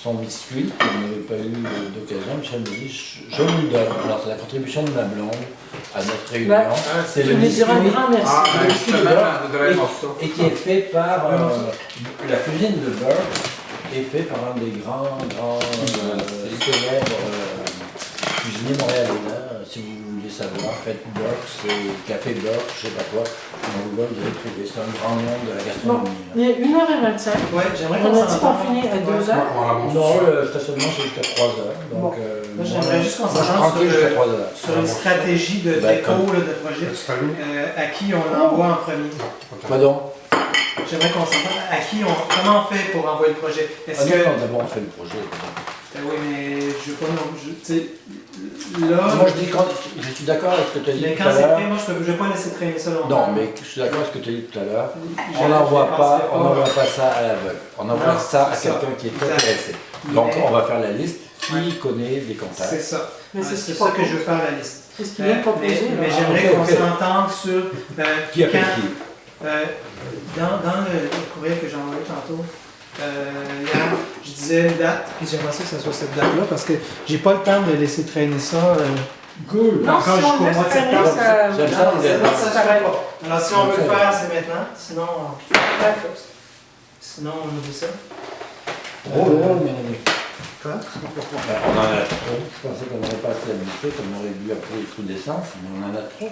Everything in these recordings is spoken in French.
son biscuit, on n'avait pas eu d'occasion, Michel me dit je vous le donne. Alors c'est la contribution de ma blonde à notre réunion. C'est le biscuit, un grand merci. le biscuit de beurre et qui est fait par la cuisine de beurre est fait par un des grands célèbres cuisiniers montréalais. Si vous voulez savoir, faites Burks, Café Burks, je sais pas quoi, en Google vous allez trouver, c'est un grand nom de la gastronomie. Bon, il est 1h25. Ouais, j'aimerais On a dit qu'on finit à 2h. Non, le stationnement c'est jusqu'à 3h. Donc, Bon. J'aimerais juste qu'on moi, je suis s'entende tranquille jusqu'à 3h. sur une stratégie de déco là, de projet. À qui on l'envoie en premier? Quoi donc? J'aimerais qu'on s'entende à qui comment on fait pour envoyer le projet? Est-ce que. Non, d'abord on fait le projet. Oui, mais je veux pas non. Tu sais, là. Moi je suis d'accord avec ce que tu as dit Mais tout quand à c'est l'heure. prêt, moi je vais pas laisser traîner ça longtemps. Non, mais je suis d'accord avec ce que tu as dit tout à l'heure. On n'envoie pas ça à l'aveugle. On envoie ça à quelqu'un qui est intéressé. Donc on va faire la liste qui connaît des contacts. C'est ça. Mais C'est ça que je veux faire la liste. C'est ce qu'il vient de proposer. Mais j'aimerais qu'on s'entende sur. Qui appelle qui? Dans le courriel que j'ai envoyé tantôt, hier, je disais une date, puis j'aimerais ça que ce soit cette date-là, parce que j'ai pas le temps de laisser traîner ça Cool. Non, encore si on jusqu'au laisse mois de traîner, septembre. ça- J'aime ça, Non, les c'est dates. pas ça, ça va pas. Alors si on veut le faire, c'est maintenant, sinon on oublie ça. Drôle, mais Quoi? on en a trop. Je pensais qu'on n'aurait pas assez habitué, qu'on aurait dû appeler les trous d'essence, mais on en a trop.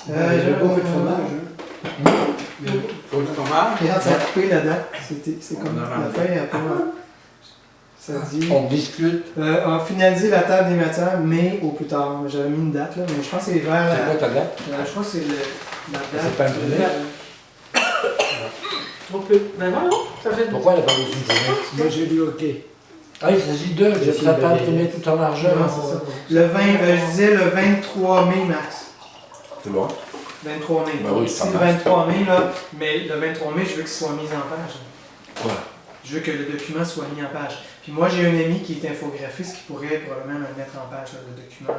J'ai beaucoup de fromage. Faut du fromage. Regarde, ça a coupé la date. C'est comme On a la feuille un peu. Ça dit. On discute. On a finalisé la table des matières, mais au plus tard. J'avais mis une date là, mais je pense que c'est vers C'est la. quoi ta date? Je crois que c'est la date. C'est pas imprimé? On peut. Ben non, ça fait. Pourquoi elle n'a pas reçu une journée? Moi j'ai dit OK. Ah, il s'agit d'eux, je ne pas imprimé tout en largeur. Non, c'est ça. Le 20, je disais le 23 mai max. C'est bon. 23 mai. Ben oui, Ici, ça le marche. 23 mai, là, mais le 23 mai, je veux qu'il soit mis en page. Quoi? Je veux que le document soit mis en page. Puis moi, j'ai un ami qui est infographiste qui pourrait probablement me mettre en page, là, le document.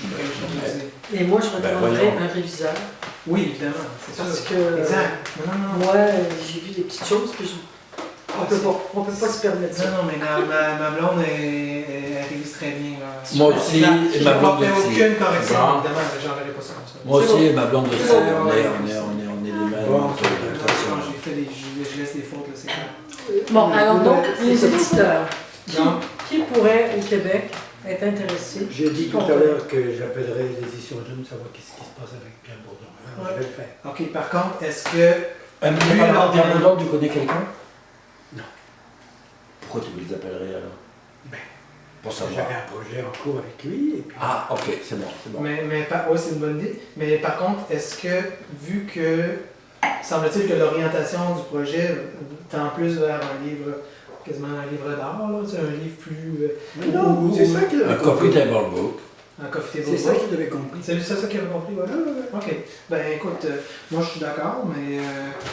Je voudrais le proposer. Et moi, je Ben, recommanderais voyons. un réviseur. Oui, évidemment, c'est Parce sûr. que. Exact. Non. Moi, j'ai vu des petites choses, puis on peut pas se permettre ça. Non, mais ma blonde, elle révise très bien. Là. Moi aussi, et ma blonde Je aussi. aucune correction, Bon. évidemment, mais j'enverrai pas ça comme ça. Moi C'est aussi, bon. et ma blonde aussi, C'est on bon. est les mêmes. Bon. J'ai fait je laisse des fautes, là, c'est clair. Bon, alors donc, les éditeurs. Donc, Qui pourrait, au Québec, être intéressé? J'ai dit tout à l'heure que j'appellerais l'édition Jeune, savoir qu'est-ce qui se passe avec Pierre Bourdon. Alors, je vais le faire. ok, par contre, est-ce que. Pierre Bourdon, tu connais quelqu'un? Non. Pourquoi tu les appellerais alors? Ben, Pour savoir. J'avais un projet en cours avec lui. Et puis, Ah, ok, c'est bon, c'est bon. Oui, c'est une bonne idée. Mais par contre, est-ce que, vu que. Semble-t-il que l'orientation du projet tend plus vers un livre, quasiment un livre d'art, là, tu sais, un livre plus. Mais non, c'est ça qu'il Un avait coffee compris. table book. Un coffee table C'est ça book. qu'il avait compris. C'est ça qu'il avait compris, ouais. Ok. Ben écoute, moi je suis d'accord, mais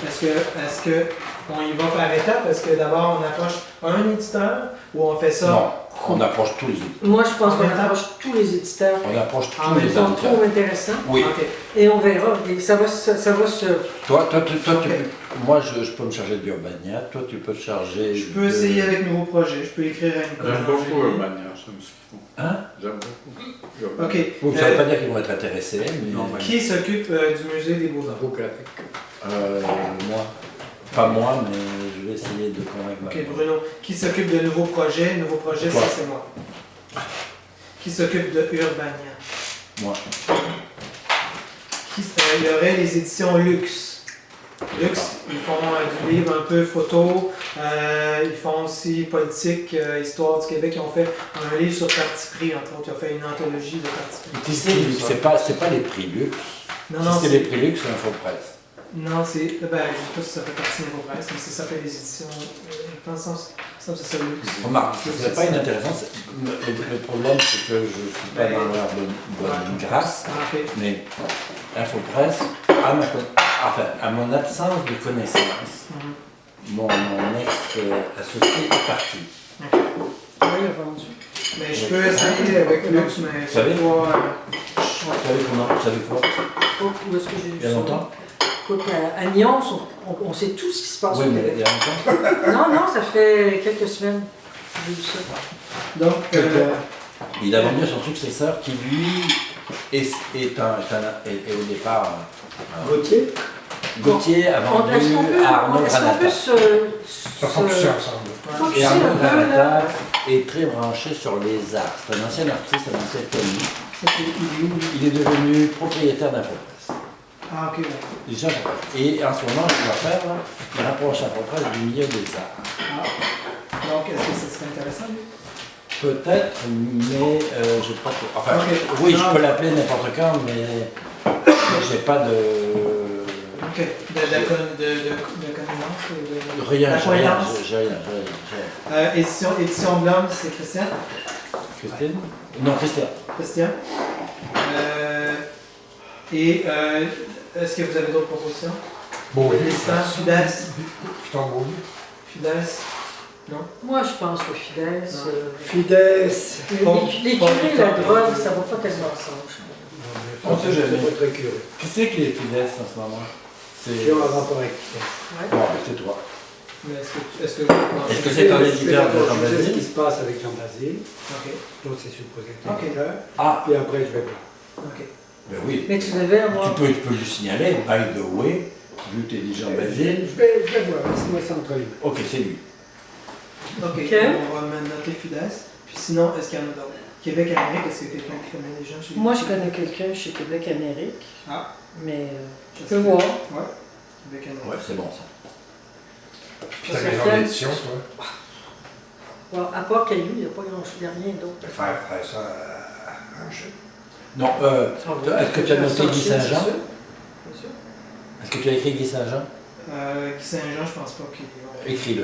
est-ce que on y va par étapes? Est-ce que d'abord on approche un éditeur ou on fait ça? Non, on approche tous les éditeurs. Moi, je pense En qu'on même temps- approche tous les éditeurs. On approche Ah, tous mais les Ils sont éditeurs. trop intéressants. Oui. Ok. Et on verra. Et ça va se. Toi, tu Ok. peux, moi je peux me charger d'Urbania, toi tu peux te charger. Je peux essayer avec nouveaux projets, je peux écrire à Nicolas. J'aime beaucoup Urbania, j'aime ce qu'ils font. Hein? J'aime beaucoup. Urbania. Ok. Vous ne savez pas dire qu'ils vont être intéressés, mais. Non, mais- Qui s'occupe du musée des Beaux-Arts? Beau-pratique. Moi. Pas moi, mais je vais essayer de convaincre ma Ok, femme. Bruno. Qui s'occupe de nouveaux projets? Nouveaux projets, ça Toi. c'est moi. Qui s'occupe de Urbania? Moi. Il y aurait les éditions Luxe. Luxe, ils font du livre un peu photo, ils font aussi politique, histoire du Québec. Ils ont fait un livre sur parti pris, entre autres. Ils ont fait une anthologie de parti pris. Tu sais, c'est pas les prix luxe. Non, Si non, c'est les prix luxe, c'est InfoPresse. non, c'est. Ben, je sais pas si ça fait partie de vos presse, mais ça s'appelle les éditions. Je pense que c'est ça, Luxe. Remarque, ce serait pas inintéressant. Le problème, c'est que je suis pas dans leur bonne grâce, Ah, ok. mais InfoPresse, à mon absence de connaissance, Mhm. mon ex-associé est parti. Ok. Oui, il a vendu. Mais je peux essayer avec Luxe, mais Vous savez? c'est pas. Vous savez quoi? Oh, où est-ce que j'ai vu Il y a ça? longtemps? Écoute, à Nyon, on sait tout ce qui se passe Oui, au mais Québec. il y a longtemps. Non, ça fait quelques semaines que j'ai vu ça. Donc, Il a vendu à son successeur qui, lui, est au départ. Gauthier, Gauthier a vendu Est-ce qu'on peut, à Arnaud est-ce qu'on Granata. peut Ça fonctionne ensemble. Et focuser Arnaud un peu, là? Granata est très branché sur les arts. C'est un ancien artiste, un ancien commis. ça, c'est il est où, lui? Il est devenu propriétaire d'Infopresse. Ah, ok, ouais. Déjà, et en ce moment, il va faire, là, il rapproche Infopresse du milieu des arts. Ah. Donc, est-ce que ça serait intéressant, lui? Peut-être, mais je sais pas trop. Enfin, Ok. oui, Non. je peux l'appeler n'importe quand, mais j'ai pas de. Ok. De connaissance ou de... Rien, j'ai rien, d'acquaintance? j'ai rien. Édition Blonde, c'est Christian. Christine? Non, Christian. Christian. Est-ce que vous avez d'autres propositions? Bon, oui. Listan, Fides. Victor Beaulieu. Fides. Non? Moi, je pense que Fidesz. Fides. Les curés, la drogue, ça va pas tellement ensemble. On sait jamais. C'est pas très curieux. Qui c'est qui est fidèle en ce moment? Qui ont un rapport avec ça. Bon, c'est toi. Mais est-ce que vous Est-ce que c'est un éditeur de Jean Je sais ce qui Basile? se passe avec Jean Basile. Ok. L'autre, c'est supposé être Ok. éditeur. Ah, Puis après, je vais voir. Ok. ben oui. Mais tu devais avoir. Tu peux lui signaler, by the way, vu que tu es dit Jean Basile. Je vais voir. Laisse-moi ça entre les mains. Ok, c'est lui. Ok. Ok. On va noter Fides. Puis sinon, est-ce qu'il y en a d'autres? Québec, Amérique, est-ce qu'il y a quelqu'un qui connaît des gens chez Moi, je connais quelqu'un chez Québec Amérique. Ah. Mais Je tu peux sais. voir. Ouais. Québec, Amérique. Ouais, c'est bon ça. Puis ta maison Certaines- d'édition, toi. Bon, à part Caillou, il n'y a pas grand-chose, il n'y a rien d'autre. Faire ça à Angers. Non, est-ce que tu as noté Guy Saint-Jean? Bien sûr. Est-ce que tu as écrit Guy Saint-Jean? Guy Saint-Jean, je pense pas qu'il va. Écris-le.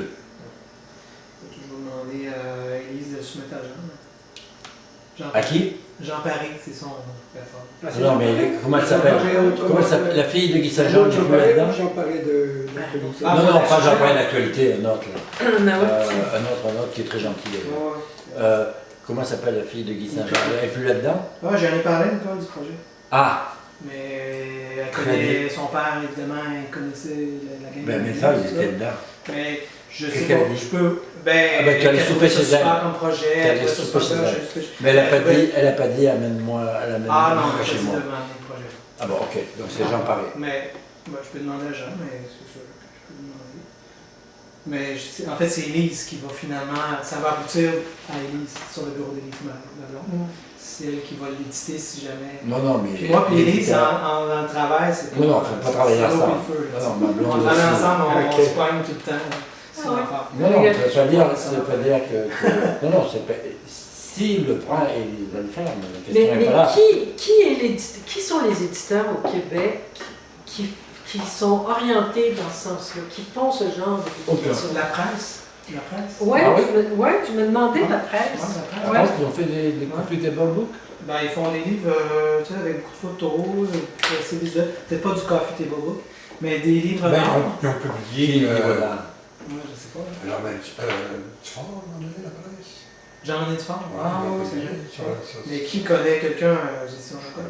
On peut toujours demander à Élise de soumettre à Jean. À qui? Jean Paris, c'est son plateforme. Ah, c'est Non, Jean mais Paré. comment elle s'appelle? Jean Paré, autrement. Comment elle s'appelle? La fille de Guy Saint-Jean, Non, tu Jean peux Paré, là-dedans? Jean Paré d'actualité. Ah, Non, non, ouais, pas Jean ouais. Paré d'actualité, un autre là. Ah ouais. Un autre qui est très gentil. Comment s'appelle la fille de Guy Saint-Jean? Elle est plus là-dedans? Ouais, j'en ai parlé, Nicole, du projet. Ah! Mais elle Très connaît son père, évidemment, il connaissait la gang. Ben, mais ça, il était dedans. Mais je sais Qu'est-ce qu'elle a pas, dit? je peux. Ben, Ah ben, tu allais elle souper trouve ça chez elle. super comme projet. Tu allais elle trouve souper ça chez super, elle. je- Mais elle a pas dit amène-moi Ah non, chez je moi. pas demander le projet. Ah bon, ok, donc c'est Jean Paré. Mais je peux demander à Jean, mais c'est sûr que je peux demander. Mais en fait, c'est Élise qui va finalement. Ça va aboutir à Élise sur le bureau d'Élise Mablon. C'est elle qui va l'éditer si jamais. Non, non, mais. Puis moi, puis Élise, dans le travail, c'est Non, non, faut pas travailler c'est l'eau ensemble. puis le feu, là. Non, non, ma On blonde travaille aussi. ensemble, on Ok. se poigne tout le temps. C'est Ah ouais. l'affaire. Non, non, ça veut pas dire, ça veut pas dire que- Non, non, c'est pas. S'il le prend, il va le faire, mais la question n'est pas là. Qui sont les éditeurs au Québec qui sont orientés dans ce sens-là, qui font ce genre de publication? La presse. La presse. Ouais, Ah oui? je me demandais la Ouais, presse. la presse. Je Ouais. pense qu'ils ont fait des coffee table books. Ben, ils font des livres tu sais, avec beaucoup de photos, c'est visuel. Peut-être pas du coffee table book, mais des livres Ben, d'art. ils ont publié. Moi, je sais pas. là. Alors, ben, tu fort, à un moment donné, la presse. Jean-René Dufort. Ah, ils ont oui, c'est publié vrai. ça. Mais qui connaît quelqu'un aux éditions Chocolat?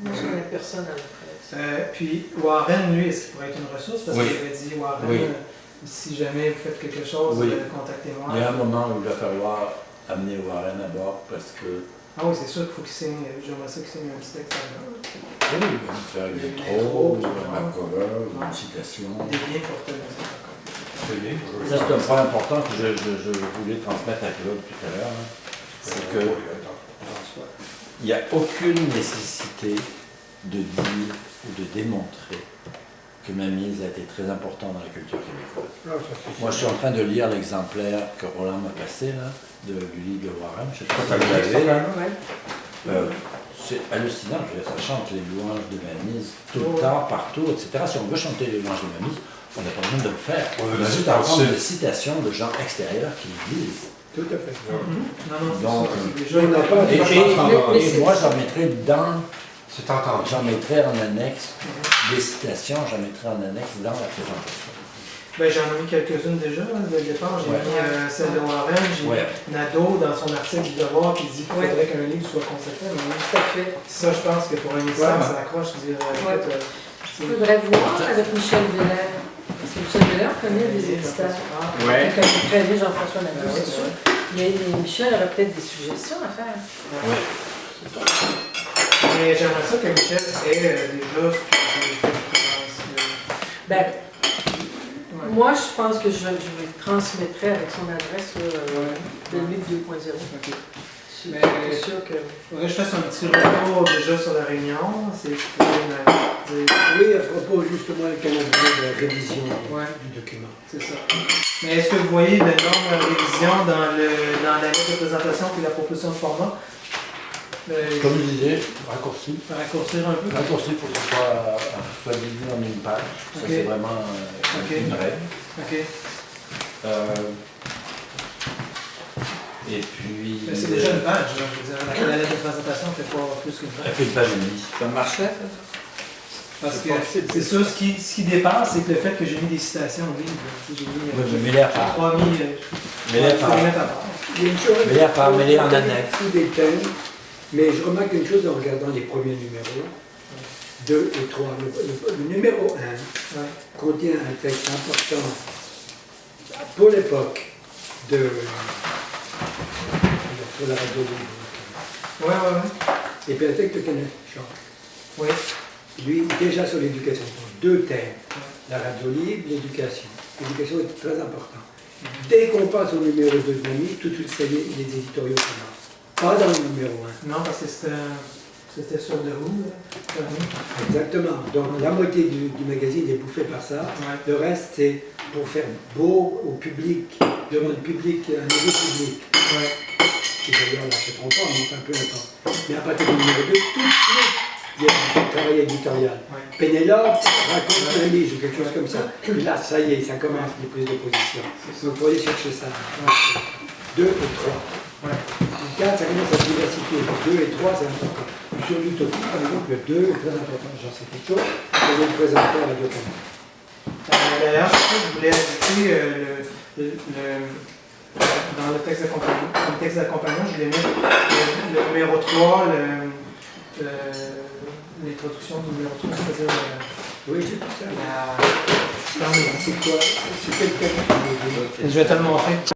Moi, je connais personne à la presse. Puis Warren, lui, est-ce qu'il pourrait être une ressource? Parce Oui. qu'il avait dit, Warren, Oui. si jamais vous faites quelque chose, Oui. contactez-moi. Il y a un moment où il va falloir amener Warren à bord parce que. Ah oui, c'est sûr qu'il faut qu'il signe, j'aimerais ça qu'il signe un petit texte à Oui, il va nous faire une intro, un cover, une citation. des liens pour tenir ça. C'est bien. Ça, c'est un point important que je voulais transmettre à Claude tout à l'heure. Hein. C'est que il n'y a aucune nécessité de dire ou de démontrer que ma mise a été très importante dans la culture québécoise. Moi, je suis en train de lire l'exemplaire que Roland m'a passé, là, du livre de Warren. Je sais pas si vous l'avez, là. C'est hallucinant, je veux dire, ça chante les louanges de ma mise tout le temps, partout, etc. Si on veut chanter les louanges de ma mise, on n'a pas besoin de le faire. On On veut a juste juste à prendre passer. des citations de gens extérieurs qui le disent. Tout à fait. Non, Donc, c'est déjà on n'a pas- Et moi, j'en mettrai C'est entendu. j'en mettrai en annexe des citations, j'en mettrai en annexe dans la présentation. Ben, j'en ai mis quelques-unes déjà, là, de départ. J'ai Ouais. mis celle de Warren, j'ai Ouais. mis Nadeau dans son article du Devoir qui dit qu'il faudrait qu'un livre soit consacré à ma vie. Tout à fait. Ça, je pense que pour un ministère, Ouais. ça accroche. Dire, Ouais. écoute, Il faudrait voir avec Michel Veller. Parce que Michel Veller connaît des éditeurs. Ouais. Quelqu'un qui connaît Jean-François Nadeau, c'est sûr. Mais Michel aurait peut-être des suggestions à faire. Mais j'aimerais ça que Michel ait déjà Ben, moi, je pense que je lui transmettrai avec son adresse de Luc 2.0. Ok. Je Mais- suis sûr que... Faudrait que je fasse un petit retour déjà sur la réunion. C'est Oui, à propos justement du calendrier de la révision Ouais. du document. c'est ça. Mais est-ce que vous voyez d'énormes révisions dans la lettre de présentation et la proposition de format? Comme je disais, raccourci. Raccourcir un peu. Raccourci pour que ce soit divisé en une page. Ça, Ok. c'est vraiment Ok. une règle. Ok. Et puis... Mais c'est déjà une page, là, je veux dire. La lettre de présentation fait pas plus qu'une Elle page. fait une page et demie. Ça marchait, ça? Parce que c'est ça, ce qui dépasse, c'est que le fait que j'ai mis des citations au livre. Tu sais, j'ai mis Oui, mais mets-les à part. 3000. Mets-les à Je part. vais les mettre à part. Il y a une chose, Mets-les à part, mets-les en annexe. Tous des thèmes, mais je remarque une chose en regardant les premiers numéros, 2 et 3. Le numéro 1 Ouais. contient un texte important pour l'époque sur la radio libre. Ouais. Et puis un texte de Kenneth Shaw. Oui. Lui, déjà sur l'éducation, deux thèmes. La radio libre, l'éducation. L'éducation est très importante. Dès qu'on passe au numéro 2 de Mamie, tout de suite, ça y est, les éditoriaux commencent. Pas dans le numéro 1. Non, parce que c'était sur The Who. Exactement. Donc la moitié du magazine est bouffée par ça. Ouais. Le reste, c'est pour faire beau au public, devant le public, un nouveau public. Ouais. Qui d'ailleurs ne l'achèteront pas, mais enfin peu importe. Mais à partir du numéro 2, tout de suite, il y a un travail éditorial. Ouais. Pénélope raconte un livre ou quelque chose comme ça. Et là, ça y est, ça commence les prises de position. Donc il faut aller chercher ça. 2 et 3. Ouais. Le 4, ça commence à se diversifier. 2 et 3, c'est important. Sur l'utopie, par exemple, le 2 est très important. J'en sais quelque chose. Je vais le présenter à la document. D'ailleurs, c'est ça que je voulais ajouter dans le texte d'accompagnement, je voulais mettre le numéro 3, l'introduction du numéro 3, c'est-à-dire Oui, j'ai tout ça. la... C'est quoi? C'est quel thème? Je vais te le montrer.